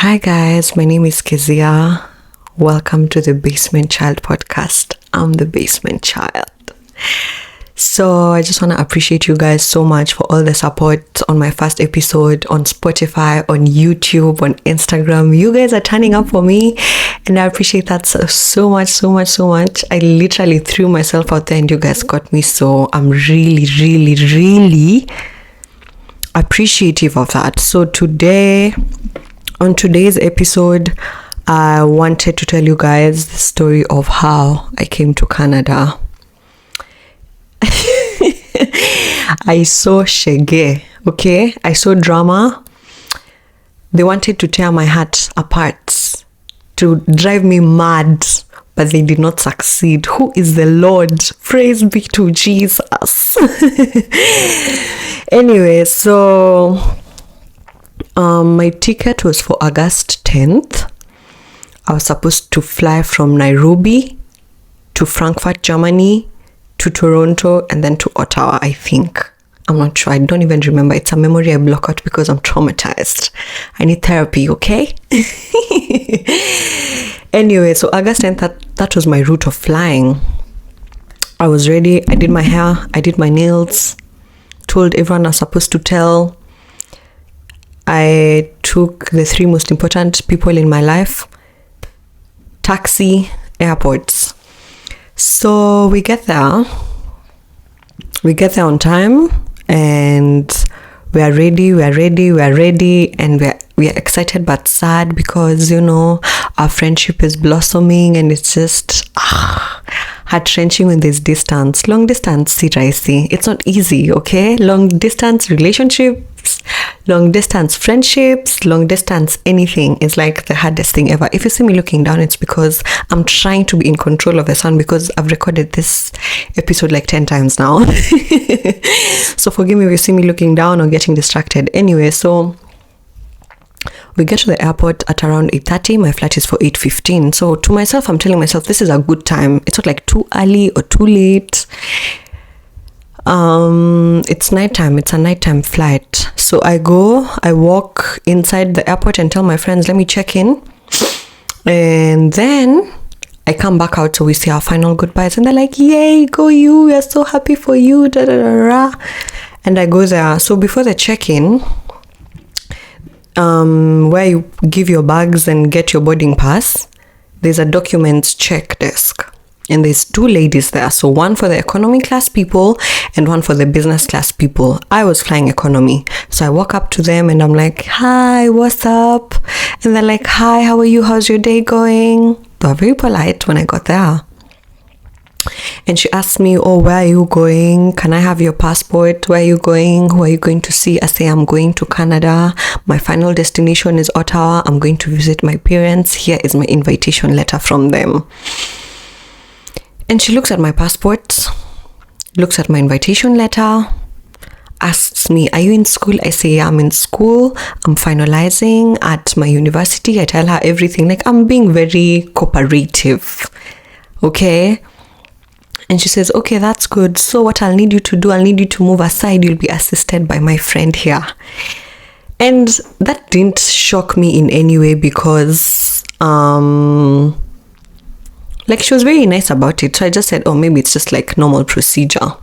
Hi guys, my name is Kezia. Welcome to the Basement Child podcast. I'm the Basement Child. So I just want to appreciate you guys so much for all the support on my first episode on Spotify, on YouTube, on Instagram. You guys are turning up for me and I appreciate that so much. I literally threw myself out there and you guys got me, so I'm really appreciative of that. So on today's episode, I wanted to tell you guys the story of how I came to Canada. I saw shege, okay? I saw drama. They wanted to tear my heart apart, to drive me mad, but they did not succeed. Who is the Lord? Praise be to Jesus. Anyway, so my ticket was for August 10th. I was supposed to fly from Nairobi to Frankfurt, Germany, to Toronto, and then to Ottawa, I think. I'm not sure. I don't even remember. It's a memory I block out because I'm traumatized. I need therapy, okay? Anyway, so August 10th, that was my route of flying. I was ready. I did my hair. I did my nails. Told everyone I was supposed to tell. I took the 3 most important people in my life: taxi, airports. So we get there on time and we are ready, and we are excited but sad because, you know, our friendship is blossoming and it's just heart-wrenching when there's distance. Long distance, see, it's not easy, okay? Long distance relationships, long distance friendships, long distance anything is like the hardest thing ever. If you see me looking down, it's because I'm trying to be in control of the sound because I've recorded this episode like 10 times now. So forgive me if you see me looking down or getting distracted. Anyway, so we get to the airport at around 8:30. My flight is for 8:15. So to myself, I'm telling myself this is a good time. It's not like too early or too late. It's nighttime. It's a nighttime flight. So I walk inside the airport and tell my friends, let me check in. And then I come back out, so we say our final goodbyes. And they're like, yay, go you. We are so happy for you. Da, da, da, da. And I go there. So before the check-in, where you give your bags and get your boarding pass, there's a documents check desk. And there's 2 ladies there. So one for the economy class people and one for the business class people. I was flying economy. So I walk up to them and I'm like, hi, what's up? And they're like, hi, how are you? How's your day going? They were very polite when I got there. And she asked me, oh, where are you going? Can I have your passport? Where are you going? Who are you going to see? I say, I'm going to Canada. My final destination is Ottawa. I'm going to visit my parents. Here is my invitation letter from them. And she looks at my passport, looks at my invitation letter, asks me, are you in school? I say, yeah, I'm in school. I'm finalizing at my university. I tell her everything. Like, I'm being very cooperative. Okay? And she says, okay, that's good. So what I'll need you to do, I'll need you to move aside. You'll be assisted by my friend here. And that didn't shock me in any way because, like, she was very nice about it. So I just said, oh, maybe it's just like normal procedure,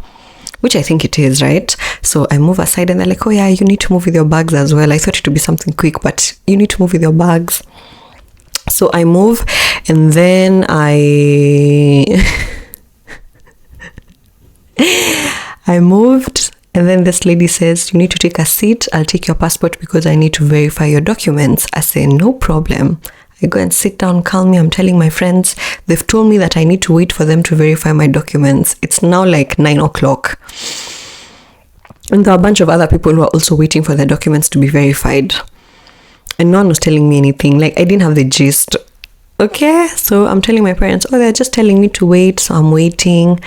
which I think it is, right? So I move aside and they're like, oh yeah, you need to move with your bags as well. I thought it would be something quick, but you need to move with your bags. So I move and then I moved. And then this lady says, you need to take a seat. I'll take your passport because I need to verify your documents. I say, no problem. I go and sit down calmly. I'm telling my friends, they've told me that I need to wait for them to verify my documents. It's now like 9 o'clock. And there are a bunch of other people who are also waiting for their documents to be verified. And no one was telling me anything. Like, I didn't have the gist. Okay, so I'm telling my parents, oh, they're just telling me to wait. So I'm waiting.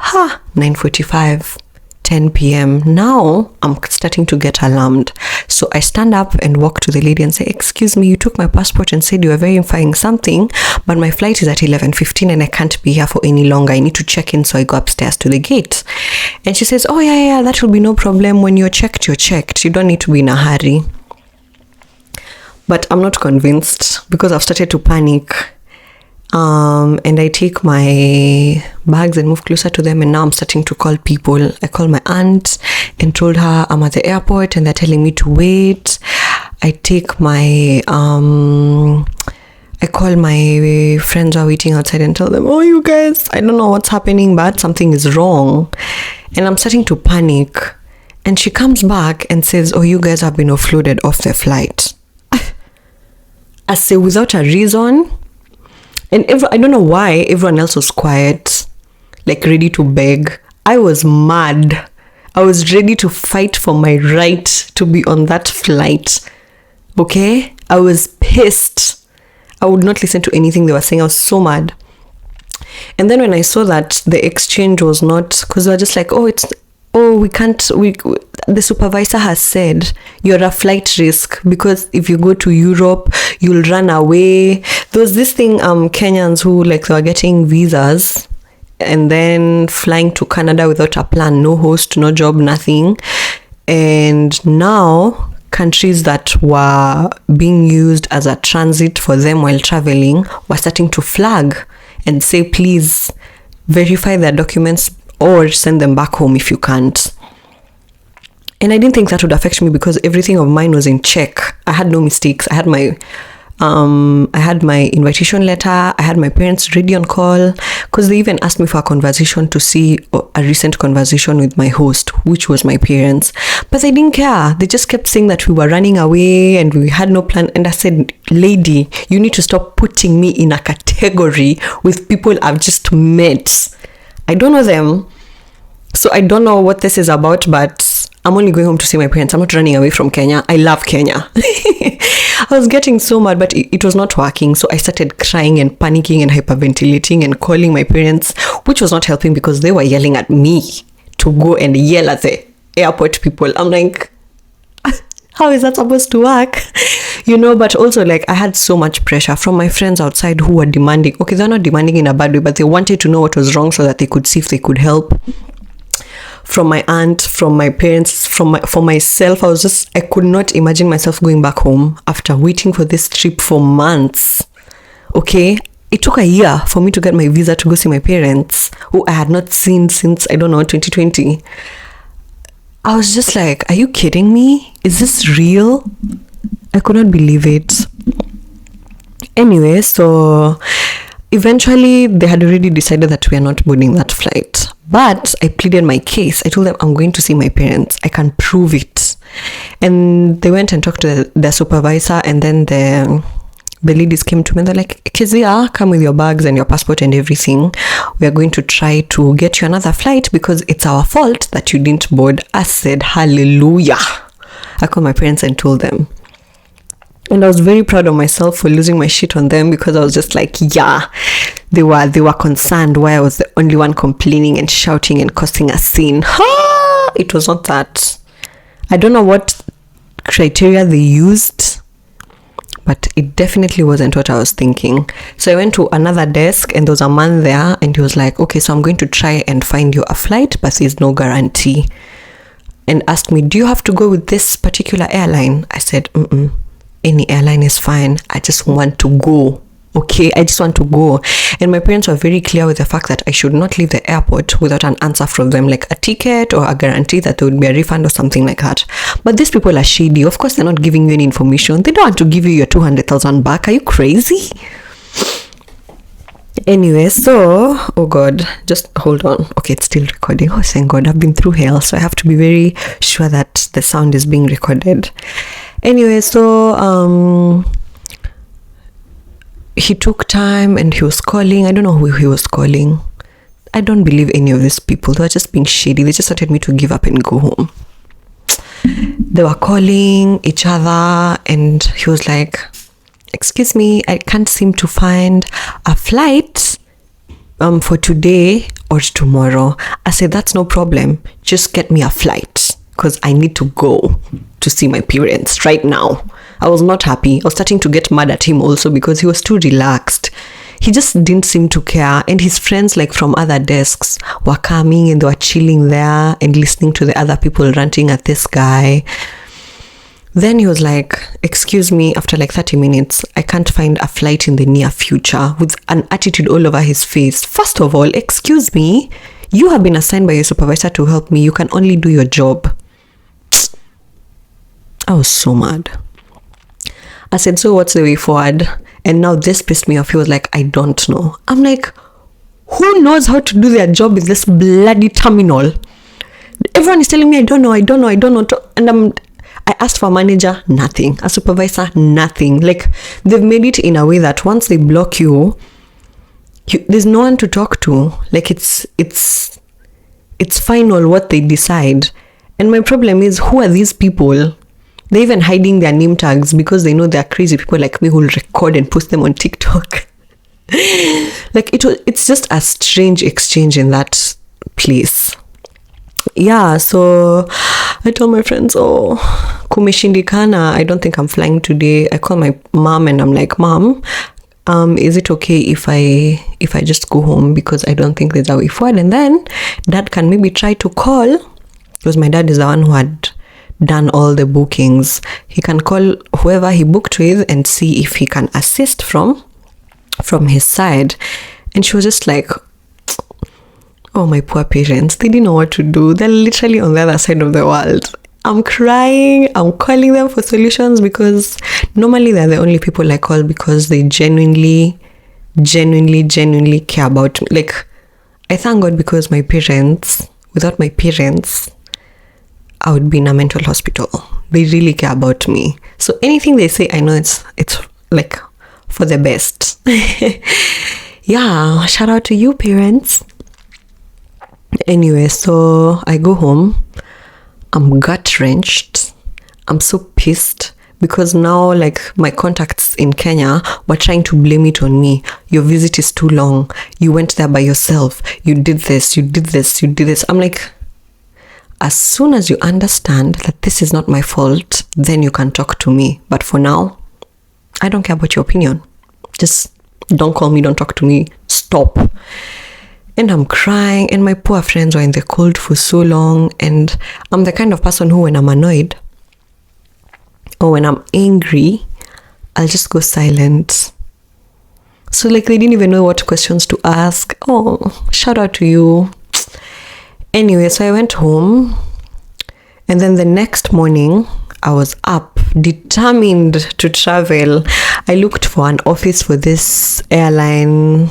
9:45. 10 p.m. Now I'm starting to get alarmed. So I stand up and walk to the lady and say, excuse me, you took my passport and said you were verifying something, but my flight is at 11:15 and I can't be here for any longer. I need to check in. So I go upstairs to the gate. And she says, oh yeah, that will be no problem. When you're checked, you're checked. You don't need to be in a hurry. But I'm not convinced because I've started to panic. And I take my bags and move closer to them, and now I'm starting to call people. I called my aunt and told her I'm at the airport and they're telling me to wait. I take my I call my friends who are waiting outside and tell them, oh, you guys, I don't know what's happening, but something is wrong. And I'm starting to panic. And she comes back and says, oh, you guys have been offloaded off the flight. I say, without a reason. And I don't know why everyone else was quiet, like ready to beg. I was mad. I was ready to fight for my right to be on that flight. Okay? I was pissed. I would not listen to anything they were saying. I was so mad. And then when I saw that the exchange was not, because they were just like, the supervisor has said you're a flight risk because if you go to Europe, you'll run away. There was this thing, Kenyans who they were getting visas and then flying to Canada without a plan, no host, no job, nothing. And now countries that were being used as a transit for them while traveling were starting to flag and say, please verify their documents or send them back home if you can't. And I didn't think that would affect me because everything of mine was in check. I had no mistakes. I had my invitation letter. I had my parents ready on call because they even asked me for a conversation to see a recent conversation with my host, which was my parents. But they didn't care. They just kept saying that we were running away and we had no plan. And I said, lady, you need to stop putting me in a category with people I've just met. I don't know them. So I don't know what this is about, but I'm only going home to see my parents. I'm not running away from Kenya. I love Kenya. I was getting so mad, but it was not working. So I started crying and panicking and hyperventilating and calling my parents, which was not helping because they were yelling at me to go and yell at the airport people. I'm like, how is that supposed to work? But also I had so much pressure from my friends outside who were demanding. Okay, they're not demanding in a bad way, but they wanted to know what was wrong so that they could see if they could help. From my aunt, from my parents, for myself, I could not imagine myself going back home after waiting for this trip for months. Okay, it took a year for me to get my visa to go see my parents, who I had not seen since, 2020. I was just like, are you kidding me? Is this real? I could not believe it. Anyway, so eventually they had already decided that we are not boarding that flight. But I pleaded my case. I told them I'm going to see my parents. I can prove it. And they went and talked to their supervisor, and then the ladies came to me and they're like, Kezia, come with your bags and your passport and everything. We are going to try to get you another flight because it's our fault that you didn't board. I said, hallelujah. I called my parents and told them. And I was very proud of myself for losing my shit on them because I was just like, yeah, they were concerned why I was the only one complaining and shouting and causing a scene. It was not that. I don't know what criteria they used, but it definitely wasn't what I was thinking. So I went to another desk and there was a man there and he was like, okay, so I'm going to try and find you a flight, but there's no guarantee. And asked me, do you have to go with this particular airline? I said, any airline is fine. I just want to go. Okay, I just want to go. And my parents were very clear with the fact that I should not leave the airport without an answer from them, like a ticket or a guarantee that there would be a refund or something like that. But these people are shady. Of course, they're not giving you any information. They don't want to give you your 200,000 back. Are you crazy? Anyway, so, oh God, just hold on. Okay, it's still recording. Oh, thank God, I've been through hell, so I have to be very sure that the sound is being recorded. Anyway, so, he took time and he was calling. I don't know who he was calling. I don't believe any of these people. They were just being shady. They just wanted me to give up and go home. They were calling each other and he was like, excuse me, I can't seem to find a flight for today or tomorrow. I said, that's no problem. Just get me a flight because I need to go to see my parents right now. I was not happy. I was starting to get mad at him also because he was too relaxed. He just didn't seem to care. And his friends from other desks were coming and they were chilling there and listening to the other people ranting at this guy. Then he was like, excuse me, after like 30 minutes, I can't find a flight in the near future, with an attitude all over his face. First of all, excuse me, you have been assigned by your supervisor to help me. You can only do your job. I was so mad. I said, so what's the way forward? And now this pissed me off. He was like, I don't know. I'm like, who knows how to do their job with this bloody terminal? Everyone is telling me, I don't know. And I asked for a manager, nothing. A supervisor, nothing. Like, they've made it in a way that once they block you, there's no one to talk to. Like, it's final what they decide. And my problem is, who are these people? They're even hiding their name tags because they know they're crazy people like me who will record and post them on TikTok. Like, it's just a strange exchange in that place. Yeah, so I told my friends, oh, kumeshindikana, I don't think I'm flying today. I call my mom and I'm like, Mom, is it okay if I just go home, because I don't think there's a way forward? And then Dad can maybe try to call, because my dad is the one who had done all the bookings. He can call whoever he booked with and see if he can assist from his side. And she was just like, oh, my poor parents, they didn't know what to do. They're literally on the other side of the world. I'm crying. I'm calling them for solutions, because normally they're the only people I call because they genuinely care about me. Like, I thank God, because without my parents, I would be in a mental hospital. They really care about me. So anything they say, I know it's like for the best. Yeah, shout out to you, parents. Anyway, so I go home. I'm gut-wrenched. I'm so pissed, because now, like, my contacts in Kenya were trying to blame it on me. Your visit is too long. You went there by yourself. You did this. I'm like, as soon as you understand that this is not my fault, then you can talk to me. But for now, I don't care about your opinion. Just don't call me, don't talk to me. Stop. And I'm crying, and my poor friends were in the cold for so long. And I'm the kind of person who, when I'm annoyed or when I'm angry, I'll just go silent. So, like, they didn't even know what questions to ask. Oh, shout out to you. Anyway, so I went home, and then the next morning I was up, determined to travel. I looked for an office for this airline.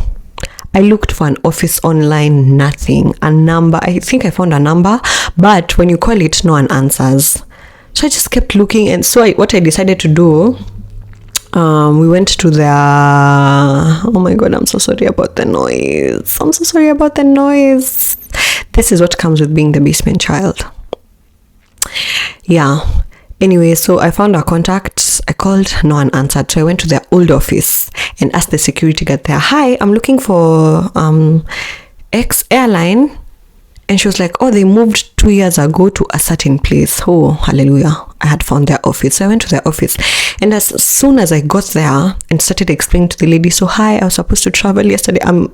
I looked for an office online, nothing. A number, I think I found a number, but when you call it, no one answers. So I just kept looking, and so what I decided to do, we went to oh my God, I'm so sorry about the noise. This is what comes with being the basement child. Yeah. Anyway, so I found our contacts. I called, no one answered. So I went to their old office and asked the security guard there, hi, I'm looking for X airline. And she was like, oh, they moved 2 years ago to a certain place. Oh, hallelujah. I had found their office. So I went to their office. And as soon as I got there and started explaining to the lady, so hi, I was supposed to travel yesterday. I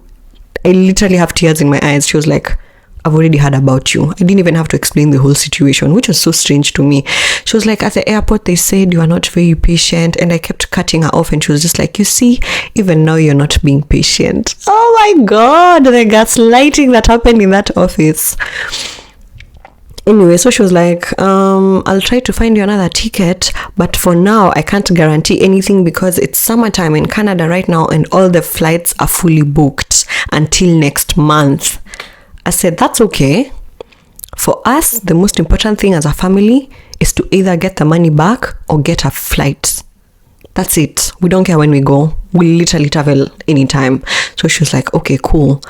literally have tears in my eyes. She was like, I've already heard about you. I didn't even have to explain the whole situation, which was so strange to me. She was like, at the airport, they said you are not very patient. And I kept cutting her off. And she was just like, you see, even now you're not being patient. Oh my God, the gaslighting that happened in that office. Anyway, so she was like, I'll try to find you another ticket. But for now, I can't guarantee anything because it's summertime in Canada right now. And all the flights are fully booked until next month. I said, that's okay. For us, the most important thing as a family is to either get the money back or get a flight. That's it. We don't care when we go. We literally travel anytime. So she was like, okay, cool.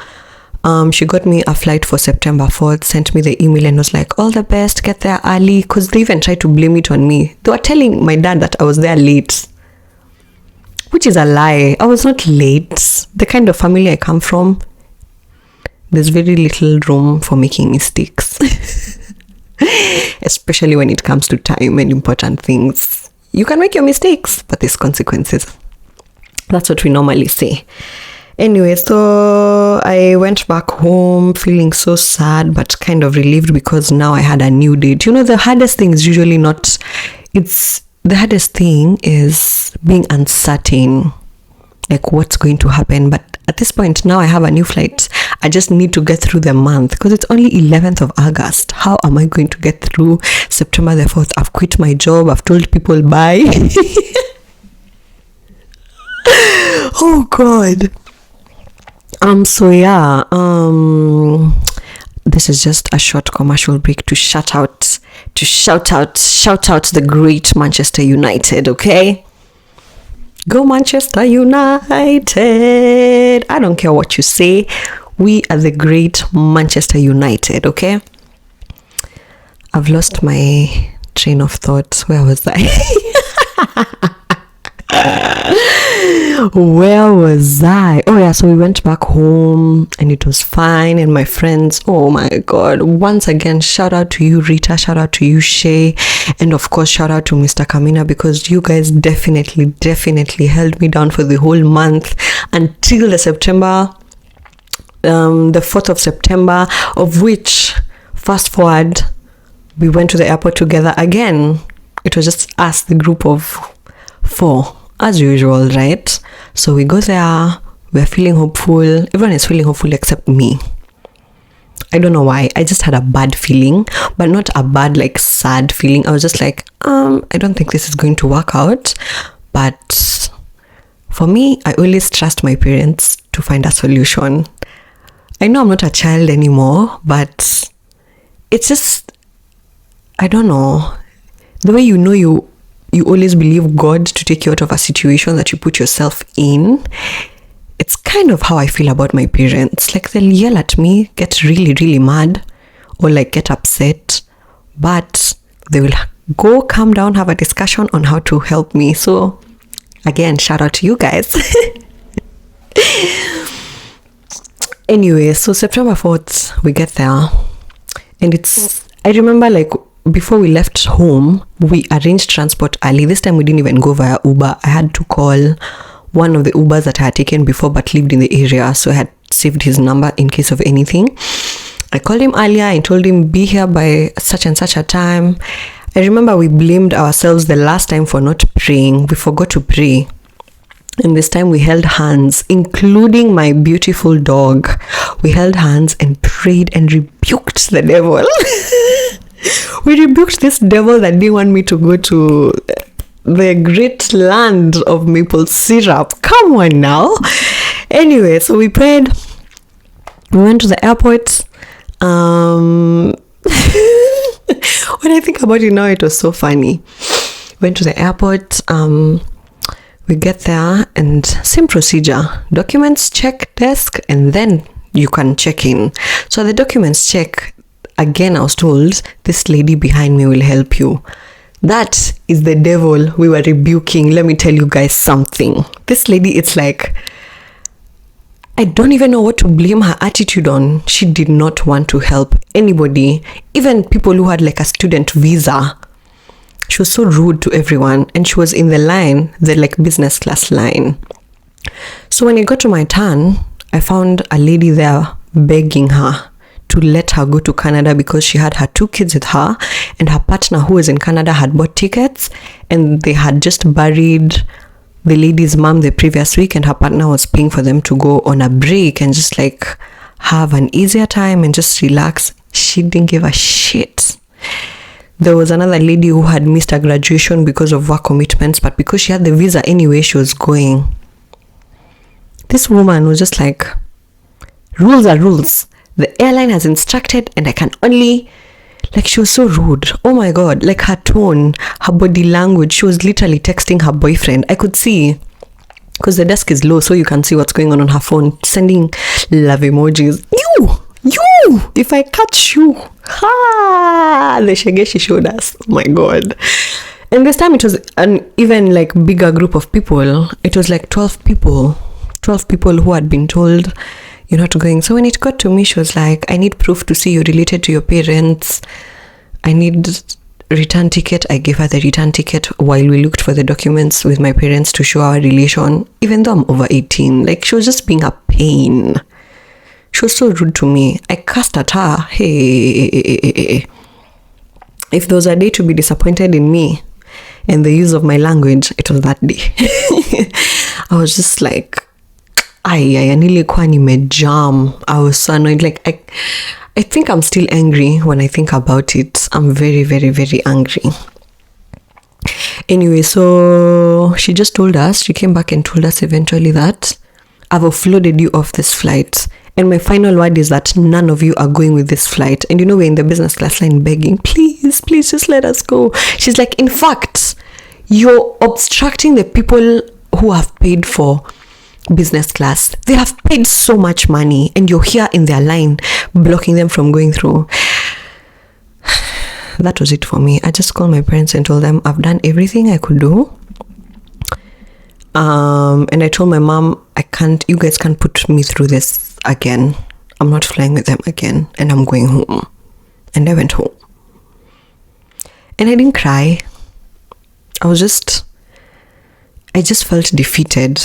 She got me a flight for September 4th, sent me the email and was like, all the best, get there early. Because they even tried to blame it on me. They were telling my dad that I was there late, which is a lie. I was not late. The kind of family I come from, there's very little room for making mistakes, especially when it comes to time and important things. You can make your mistakes, but there's consequences. That's what we normally say. Anyway, so I went back home feeling so sad, but kind of relieved because now I had a new date. You know, the hardest thing is usually not it's the hardest thing is being uncertain, like what's going to happen. But at this point now I have a new flight. I just need to get through the month because it's only 11th of August. How am I going to get through September the 4th? I've quit my job. I've told people bye. Oh God. So yeah, this is just a short commercial break to shout out the great Manchester United, okay? Go Manchester United. I don't care what you say. We are the great Manchester United, okay? I've lost my train of thought. Where was I? Where was I? Oh yeah, so we went back home and it was fine. And my friends, oh my God, once again, shout out to you, Rita, shout out to you, Shay, and of course shout out to Mr. Kamina, because you guys definitely held me down for the whole month until the 4th of September, of which, fast forward, we went to the airport together again. It was just us, the group of 4, as usual, right? So we go there, we're feeling hopeful. Everyone is feeling hopeful except me. I don't know why. I just had a bad feeling, but not a bad, like, sad feeling. I was just like, I don't think this is going to work out. But for me, I always trust my parents to find a solution. I know I'm not a child anymore, but it's just, I don't know, the way you always believe God to take you out of a situation that you put yourself in. It's kind of how I feel about my parents. Like, they'll yell at me, get really mad, or like get upset, but they will go calm down, have a discussion on how to help me. So again, shout out to you guys. Anyway, so September 4th, we get there, and I remember, like, before we left home, we arranged transport early. This time we didn't even go via Uber. I had to call one of the Ubers that I had taken before but lived in the area, so I had saved his number in case of anything. I called him earlier and told him be here by such and such a time. I remember we blamed ourselves the last time for not praying. We forgot to pray. And this time we held hands, including my beautiful dog. We held hands and prayed and rebuked the devil. We rebuked this devil that didn't want me to go to the great land of maple syrup. Come on now. Anyway, so we prayed. We went to the airport. When I think about it now, it was so funny. Went to the airport. We get there and same procedure. Documents check, desk, and then you can check in. So the documents check. Again, I was told, this lady behind me will help you. That is the devil we were rebuking. Let me tell you guys something. This lady, it's like, I don't even know what to blame her attitude on. She did not want to help anybody, even people who had like a student visa. She was so rude to everyone, and she was in the line, the like business class line. So when it got to my turn, I found a lady there begging her to let her go to Canada because she had her 2 kids with her, and her partner who was in Canada had bought tickets, and they had just buried the lady's mom the previous week, and her partner was paying for them to go on a break and just like have an easier time and just relax. She didn't give a shit. There was another lady who had missed her graduation because of work commitments, but because she had the visa anyway, she was going. This woman was just like, rules are rules. The airline has instructed, and I can only, like, she was so rude. Oh my God, like her tone, her body language. She was literally texting her boyfriend. I could see, because the desk is low, so you can see what's going on her phone, sending love emojis. You, if I catch you, the shege she showed us. Oh my God. And this time it was an even like bigger group of people. It was like 12 people who had been told, you're not going. So when it got to me, she was like, I need proof to see you related to your parents. I need return ticket. I gave her the return ticket while we looked for the documents with my parents to show our relation, even though I'm over 18. Like, she was just being a pain. She was so rude to me. I cussed at her. Hey, if there was a day to be disappointed in me, and the use of my language, it was that day. I was just like, nilikuwa nimejam. I was so annoyed. Like, I think I'm still angry when I think about it. I'm very, very, very angry. Anyway, so she just told us, she came back and told us eventually that I've offloaded you off this flight. And my final word is that none of you are going with this flight. And we're in the business class line begging, please just let us go. She's like, in fact, you're obstructing the people who have paid for business class. They have paid so much money and you're here in their line blocking them from going through. That was it for me. I just called my parents and told them I've done everything I could do. And I told my mom, you guys can't put me through this again. I'm not flying with them again and I'm going home. And I went home. And I didn't cry. I just felt defeated,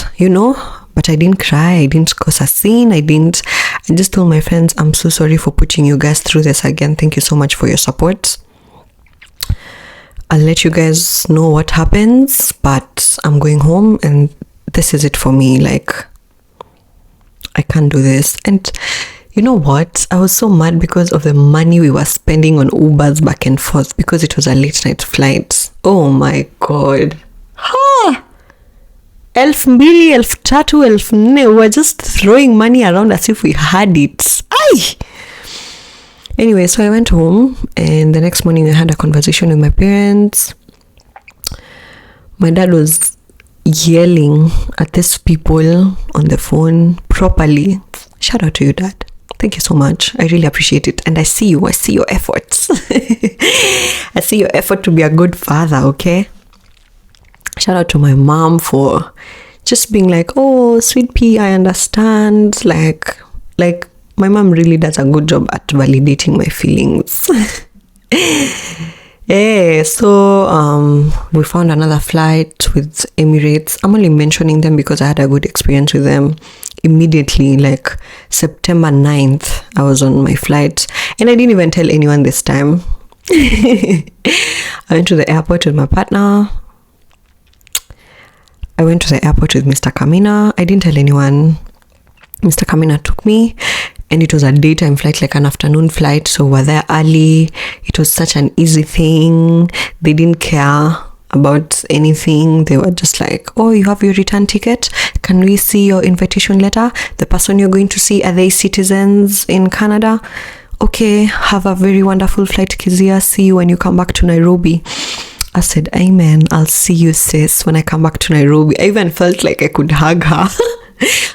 but I didn't cry. I didn't cause a scene. I just told my friends, I'm so sorry for putting you guys through this again. Thank you so much for your support. I'll let you guys know what happens, but I'm going home and this is it for me. Like, I can't do this. And you know what? I was so mad because of the money we were spending on Ubers back and forth because it was a late night flight. Oh my God. Ha! 1200, 1300, 1400. We're just throwing money around as if we had it. Aye! Anyway, so I went home and the next morning I had a conversation with my parents. My dad was yelling at these people on the phone properly. Shout out to you, Dad. Thank you so much. I really appreciate it. And I see your efforts. I see your effort to be a good father, okay? Shout out to my mom for just being like, oh, sweet pea, I understand. Like my mom really does a good job at validating my feelings. Yeah, so we found another flight with Emirates. I'm only mentioning them because I had a good experience with them. Immediately, like September 9th, I was on my flight and I didn't even tell anyone this time. I went to the airport with my partner. I went to the airport with Mr. Kamina. I didn't tell anyone. Mr. Kamina took me and it was a daytime flight, like an afternoon flight. So we were there early. It was such an easy thing. They didn't care about anything. They were just like, oh, you have your return ticket? Can we see your invitation letter? The person you're going to see, are they citizens in Canada? Okay, have a very wonderful flight, Kezia. See you when you come back to Nairobi. I said, amen. I'll see you, sis, when I come back to Nairobi. I even felt like I could hug her.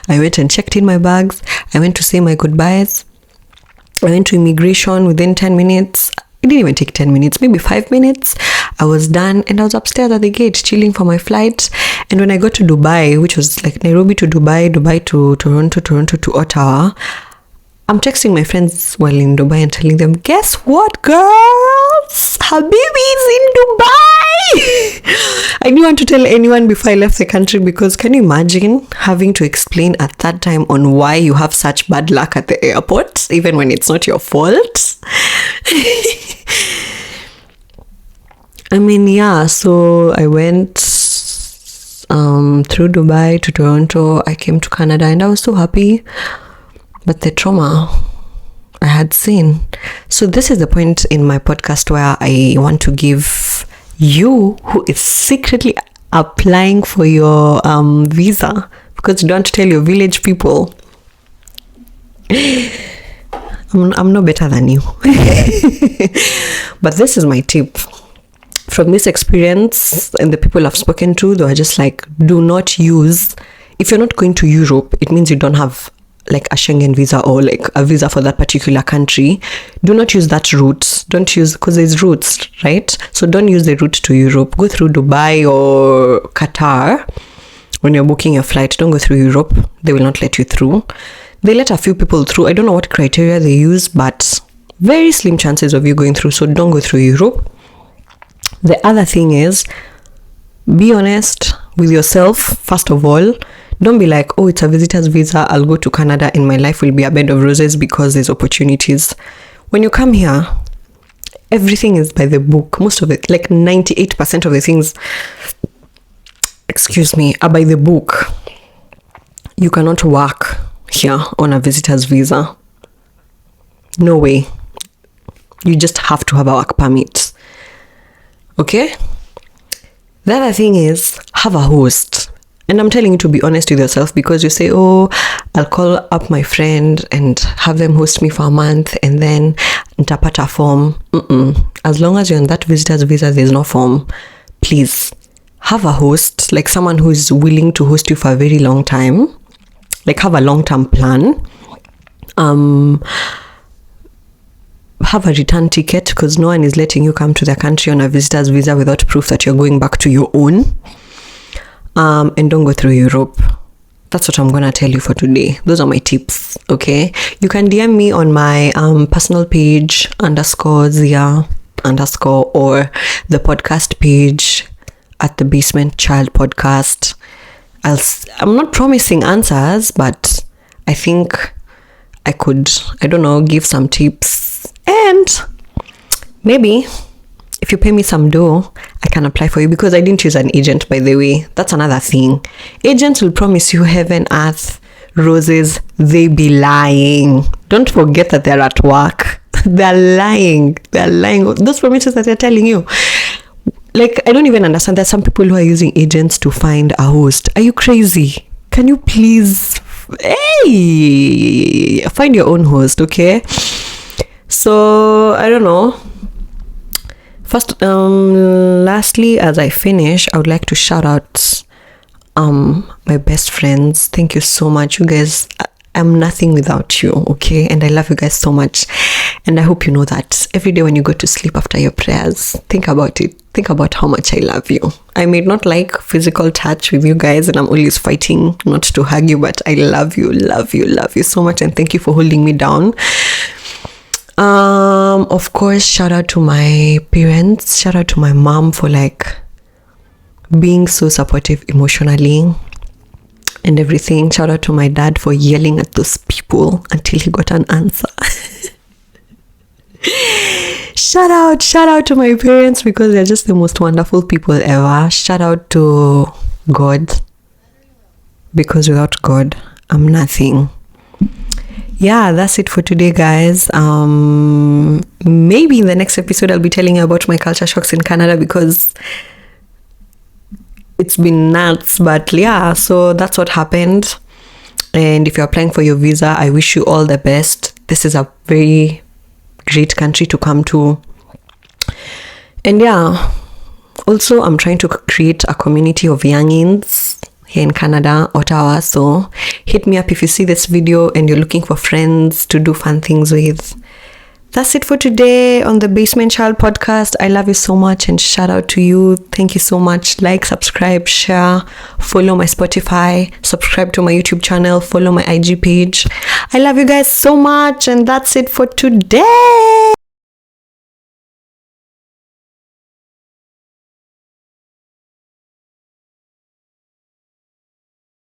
I went and checked in my bags. I went to say my goodbyes. I went to immigration within 10 minutes. It didn't even take 10 minutes, maybe 5 minutes. I was done and I was upstairs at the gate chilling for my flight. And when I got to Dubai, which was like Nairobi to Dubai, Dubai to Toronto, Toronto to Ottawa, I'm texting my friends while in Dubai and telling them, guess what, girls? Habibi's in Dubai! I didn't want to tell anyone before I left the country because can you imagine having to explain at that time on why you have such bad luck at the airport, even when it's not your fault? I mean, yeah, so I went through Dubai to Toronto. I came to Canada and I was so happy. But the trauma I had seen. So this is the point in my podcast where I want to give you who is secretly applying for your visa, because you don't want to tell your village people. I'm no better than you. But this is my tip. From this experience and the people I've spoken to, they were just like, do not use, if you're not going to Europe, it means you don't have like a Schengen visa or like a visa for that particular country. Do not use that route. Don't use, because there's routes, right? So don't use the route to Europe. Go through Dubai or Qatar when you're booking your flight. Don't go through Europe. They will not let you through. They let a few people through. I don't know what criteria they use, but very slim chances of you going through. So don't go through Europe. The other thing is, be honest with yourself, first of all. Don't be like, oh, it's a visitor's visa, I'll go to Canada and my life will be a bed of roses because there's opportunities. When you come here, everything is by the book. Most of it, like 98% of the things, are by the book. You cannot work here on a visitor's visa. No way. You just have to have a work permit. Okay? The other thing is, have a host. And I'm telling you to be honest with yourself, because you say, oh, I'll call up my friend and have them host me for a month and then nitapata form. As long as you're on that visitor's visa, there's no form. Please have a host, like someone who is willing to host you for a very long time. Like, have a long-term plan. Have a return ticket, because no one is letting you come to the country on a visitor's visa without proof that you're going back to your own. And don't go through Europe. That's what I'm gonna tell you for today. Those are my tips. Okay, you can DM me on my personal page _Zia_ or the podcast page at the Basement Child Podcast. I'm not promising answers, but I think I could, give some tips, and maybe if you pay me some dough, I can apply for you, because I didn't use an agent, by the way. That's another thing. Agents will promise you heaven, earth, roses. They be lying. Don't forget that they're at work. They're lying. Those promises that they're telling you. Like, I don't even understand. There's some people who are using agents to find a host. Are you crazy? Can you please, find your own host, okay? So, I don't know. First, lastly, as I finish, I would like to shout out my best friends. Thank you so much. You guys, I'm nothing without you, okay? And I love you guys so much. And I hope you know that every day when you go to sleep after your prayers, think about it. Think about how much I love you. I may not like physical touch with you guys, and I'm always fighting not to hug you, but I love you so much, and thank you for holding me down. Of course, shout out to my parents. Shout out to my mom for being so supportive emotionally and everything. Shout out to my dad for yelling at those people until he got an answer. Shout out to my parents, because they're just the most wonderful people ever. Shout out to God, because without God, I'm nothing. Yeah, that's it for today, guys. Maybe in the next episode I'll be telling you about my culture shocks in Canada, because it's been nuts. But yeah, so that's what happened. And if you're applying for your visa, I wish you all the best. This is a very great country to come to. And yeah, also I'm trying to create a community of youngins here in Canada, Ottawa. So hit me up if you see this video and you're looking for friends to do fun things with. That's it for today on the Basement Child Podcast. I love you so much, and shout out to you. Thank you so much. Like, subscribe, share, follow my Spotify, subscribe to my YouTube channel, follow my IG page. I love you guys so much, and that's it for today.